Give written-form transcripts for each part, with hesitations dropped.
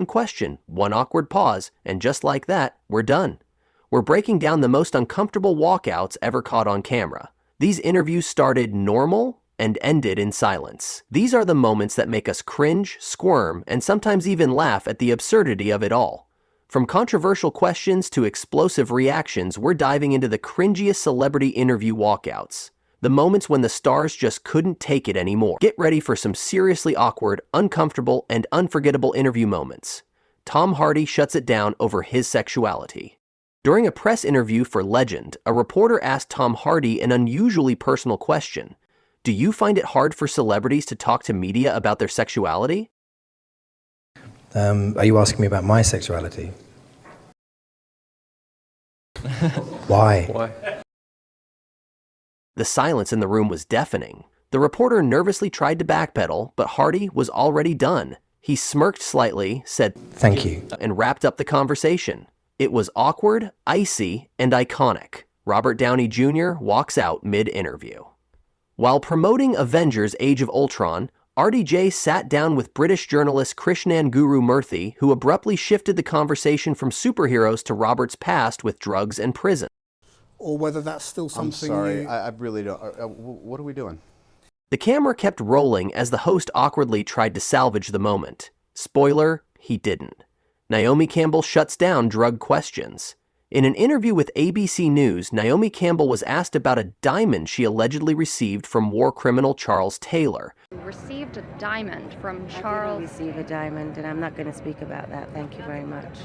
question, one awkward pause, and just like that, we're done. We're breaking down the most uncomfortable walkouts ever caught on camera. These interviews started normal and ended in silence. These are the moments that make us cringe, squirm, and sometimes even laugh at the absurdity of it all. From controversial questions to explosive reactions, we're diving into the cringiest celebrity interview walkouts. The moments when the stars just couldn't take it anymore. Get ready for some seriously awkward, uncomfortable, and unforgettable interview moments. Tom Hardy shuts it down over his sexuality. During a press interview for Legend, a reporter asked Tom Hardy an unusually personal question. Do you find it hard for celebrities to talk to media about their sexuality? Are you asking me about my sexuality? Why? Why? The silence in the room was deafening. The reporter nervously tried to backpedal, but Hardy was already done. He smirked slightly, said, "Thank you," and wrapped up the conversation. It was awkward, icy, and iconic. Robert Downey Jr. walks out mid-interview. While promoting Avengers Age of Ultron, RDJ sat down with British journalist Krishnan Guru Murthy, who abruptly shifted the conversation from superheroes to Robert's past with drugs and prison. Or whether that's still something I'm sorry, you... I really don't. What are we doing? The camera kept rolling as the host awkwardly tried to salvage the moment. Spoiler, he didn't. Naomi Campbell shuts down drug questions. In an interview with ABC News, Naomi Campbell was asked about a diamond she allegedly received from war criminal Charles Taylor. Received a diamond from Charles. I didn't receive a diamond, and I'm not going to speak about that. Thank you very much.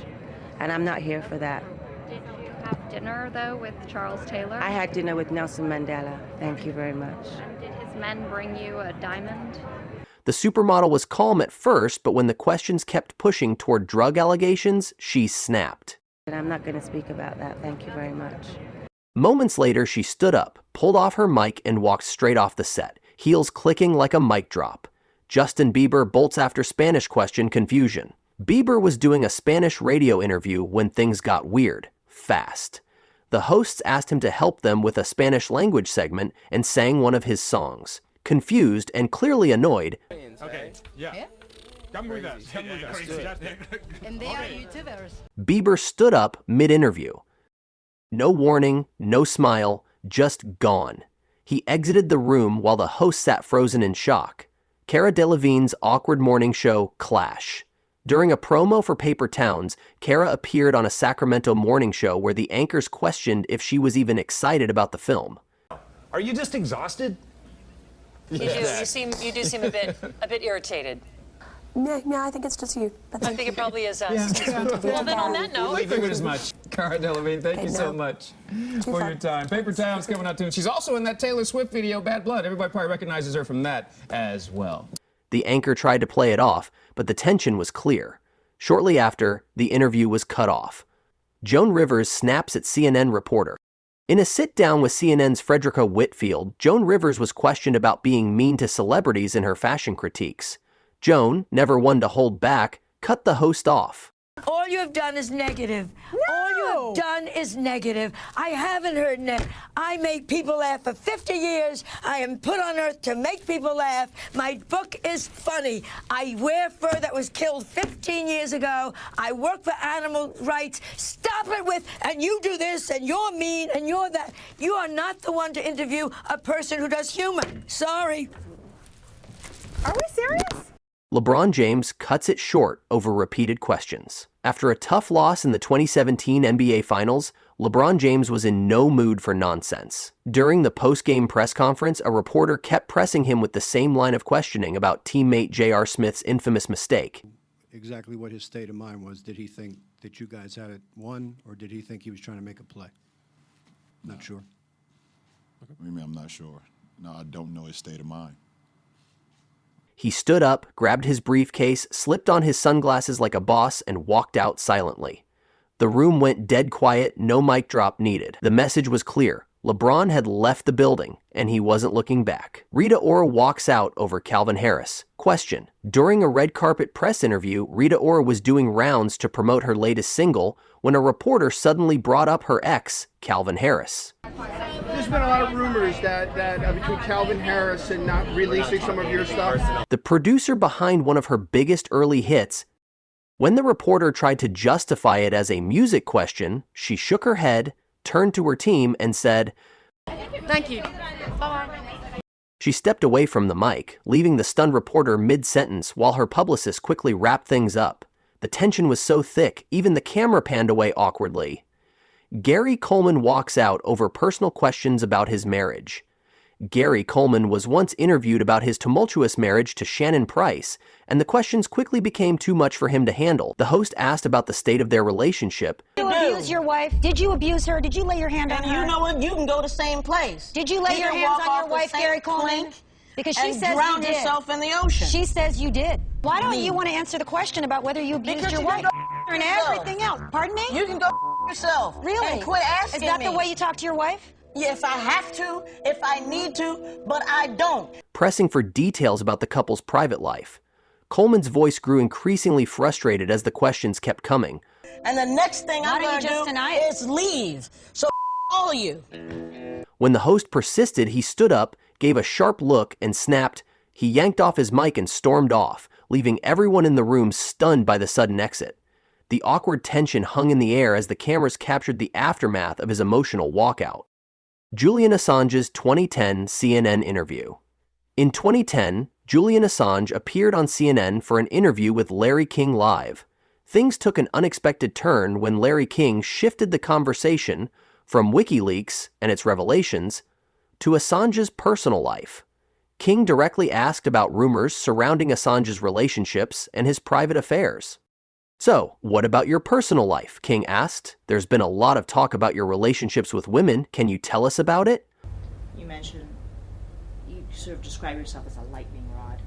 And I'm not here for that. Did you have dinner, though, with Charles Taylor? I had dinner with Nelson Mandela. Thank you very much. And did his men bring you a diamond? The supermodel was calm at first, but when the questions kept pushing toward drug allegations, she snapped. And I'm not going to speak about that. Thank you very much. Moments later, she stood up, pulled off her mic, and walked straight off the set, heels clicking like a mic drop. Justin Bieber bolts after Spanish question confusion. Bieber was doing a Spanish radio interview when things got weird, fast. The hosts asked him to help them with a Spanish language segment and sang one of his songs. Confused and clearly annoyed, Okay, yeah. Come with us. Come with us. And they are YouTubers. Bieber stood up mid-interview. No warning, no smile, just gone. He exited the room while the host sat frozen in shock. Cara Delevingne's awkward morning show, Clash. During a promo for Paper Towns, Cara appeared on a Sacramento morning show where the anchors questioned if she was even excited about the film. Are you just exhausted? You do seem a bit irritated. No, I think it's just you. I think it probably is us. Well, then on that note, I figured as much. Cara Delevingne, thank you so much for your time. Paper Towns coming out too. She's also in that Taylor Swift video, Bad Blood. Everybody probably recognizes her from that as well. The anchor tried to play it off, but the tension was clear. Shortly after, the interview was cut off. Joan Rivers snaps at CNN reporter. In a sit-down with CNN's Frederica Whitfield, Joan Rivers was questioned about being mean to celebrities in her fashion critiques. Joan, never one to hold back, cut the host off. All you have done is negative. No! All you have done is negative. I haven't heard that. I make people laugh for 50 years. I am put on earth to make people laugh. My book is funny. I wear fur that was killed 15 years ago. I work for animal rights. Stop it with, and you do this, and you're mean, and you're that. You are not the one to interview a person who does humor. Sorry. Are we serious? LeBron James cuts it short over repeated questions. After a tough loss in the 2017 NBA Finals, LeBron James was in no mood for nonsense. During the post-game press conference, a reporter kept pressing him with the same line of questioning about teammate J.R. Smith's infamous mistake. Exactly what his state of mind was. Did he think that you guys had it won, or did he think he was trying to make a play? Not sure. What do you mean I'm not sure? No, I don't know his state of mind. He stood up, grabbed his briefcase, slipped on his sunglasses like a boss, and walked out silently. The room went dead quiet, no mic drop needed. The message was clear. LeBron had left the building, and he wasn't looking back. Rita Ora walks out over Calvin Harris. Question: during a red carpet press interview, Rita Ora was doing rounds to promote her latest single when a reporter suddenly brought up her ex, Calvin Harris. There's been a lot of rumors that between Calvin Harris and not releasing some of your stuff. The producer behind one of her biggest early hits When the reporter tried to justify it as a music question, she shook her head, turned to her team, and said, Thank you. Bye-bye. She stepped away from the mic, leaving the stunned reporter mid-sentence while her publicist quickly wrapped things up. The tension was so thick, even the camera panned away awkwardly. Gary Coleman walks out over personal questions about his marriage. Gary Coleman was once interviewed about his tumultuous marriage to Shannon Price, and the questions quickly became too much for him to handle. The host asked about the state of their relationship. Did you abuse your wife? Did you abuse her? Did you lay your hand on her? You know what? You can go the same place. Did you lay your hands on your wife, Gary Coleman? Because she says you did. yourself in the ocean. She says you did. Why don't you want to answer the question about whether you abused your wife? And everything else. Pardon me? You can go yourself. Really? And quit asking Is that me. the way you talk to your wife? If I have to, if I need to, but I don't. Pressing for details about the couple's private life. Coleman's voice grew increasingly frustrated as the questions kept coming. And the next thing I'm don't going you to just do deny it? is leave. So all of you. When the host persisted, he stood up, gave a sharp look, and snapped. He yanked off his mic and stormed off, leaving everyone in the room stunned by the sudden exit. The awkward tension hung in the air as the cameras captured the aftermath of his emotional walkout. Julian Assange's 2010 CNN interview. In 2010, Julian Assange appeared on CNN for an interview with Larry King Live. Things took an unexpected turn when Larry King shifted the conversation from WikiLeaks and its revelations to Assange's personal life. King directly asked about rumors surrounding Assange's relationships and his private affairs. So, what about your personal life? King asked. There's been a lot of talk about your relationships with women. Can you tell us about it? You mentioned, you sort of describe yourself as a lightning rod.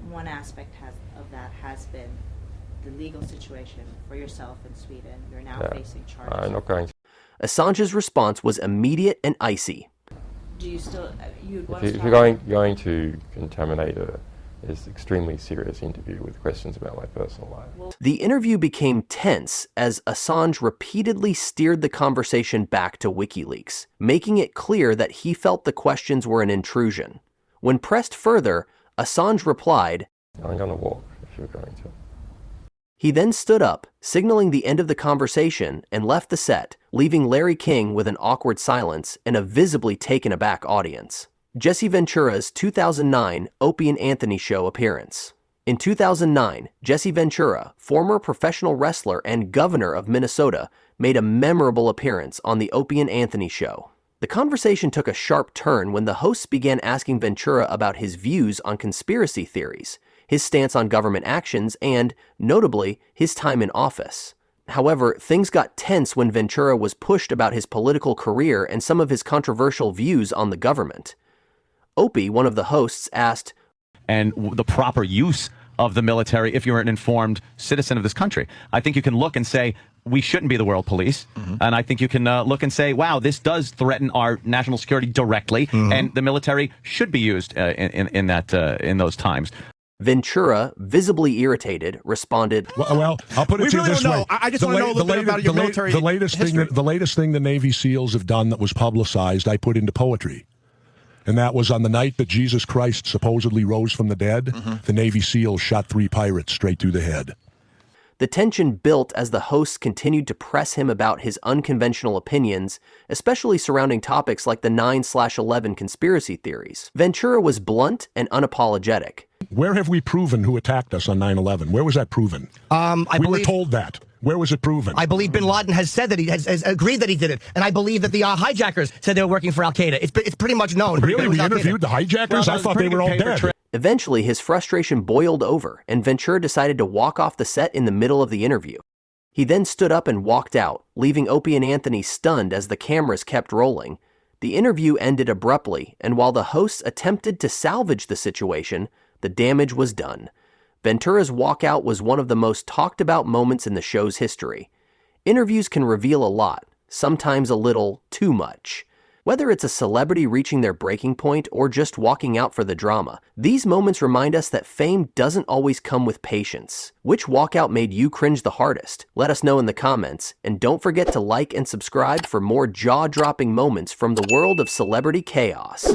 One aspect of that has been the legal situation for yourself in Sweden. You're now facing charges. I'm not going to. Assange's response was immediate and icy. Do you still, If you're going to contaminate this extremely serious interview with questions about my personal life. The interview became tense as Assange repeatedly steered the conversation back to WikiLeaks, making it clear that he felt the questions were an intrusion. When pressed further, Assange replied, I'm going to walk if you're going to. He then stood up, signaling the end of the conversation, and left the set, leaving Larry King with an awkward silence and a visibly taken aback audience. Jesse Ventura's 2009 Opie and Anthony Show appearance. In 2009, Jesse Ventura, former professional wrestler and governor of Minnesota, made a memorable appearance on the Opie and Anthony Show. The conversation took a sharp turn when the hosts began asking Ventura about his views on conspiracy theories, his stance on government actions, and, notably, his time in office. However, things got tense when Ventura was pushed about his political career and some of his controversial views on the government. Opie, one of the hosts, asked, and the proper use of the military if you're an informed citizen of this country. I think you can look and say, we shouldn't be the world police. And I think you can look and say, wow, this does threaten our national security directly, and the military should be used in those times. Ventura, visibly irritated, responded, Well, I'll put it to you this way. I just want to know a little bit about your military history. The latest thing the Navy SEALs have done that was publicized, I put into poetry. And that was on the night that Jesus Christ supposedly rose from the dead, the Navy SEALs shot 3 pirates straight through the head. The tension built as the hosts continued to press him about his unconventional opinions, especially surrounding topics like the 9/11 conspiracy theories. Ventura was blunt and unapologetic. Where have we proven who attacked us on 9/11? Where was that proven? We were told that. Where was it proven? I believe bin Laden has said that he has agreed that he did it. And I believe that the hijackers said they were working for Al-Qaeda. It's pretty much known. Really? We interviewed the hijackers? I thought they were all dead. Eventually, his frustration boiled over, and Ventura decided to walk off the set in the middle of the interview. He then stood up and walked out, leaving Opie and Anthony stunned as the cameras kept rolling. The interview ended abruptly, and while the hosts attempted to salvage the situation, the damage was done. Ventura's walkout was one of the most talked about moments in the show's history. Interviews can reveal a lot, sometimes a little too much. Whether it's a celebrity reaching their breaking point or just walking out for the drama, these moments remind us that fame doesn't always come with patience. Which walkout made you cringe the hardest? Let us know in the comments, and don't forget to like and subscribe for more jaw-dropping moments from the world of celebrity chaos.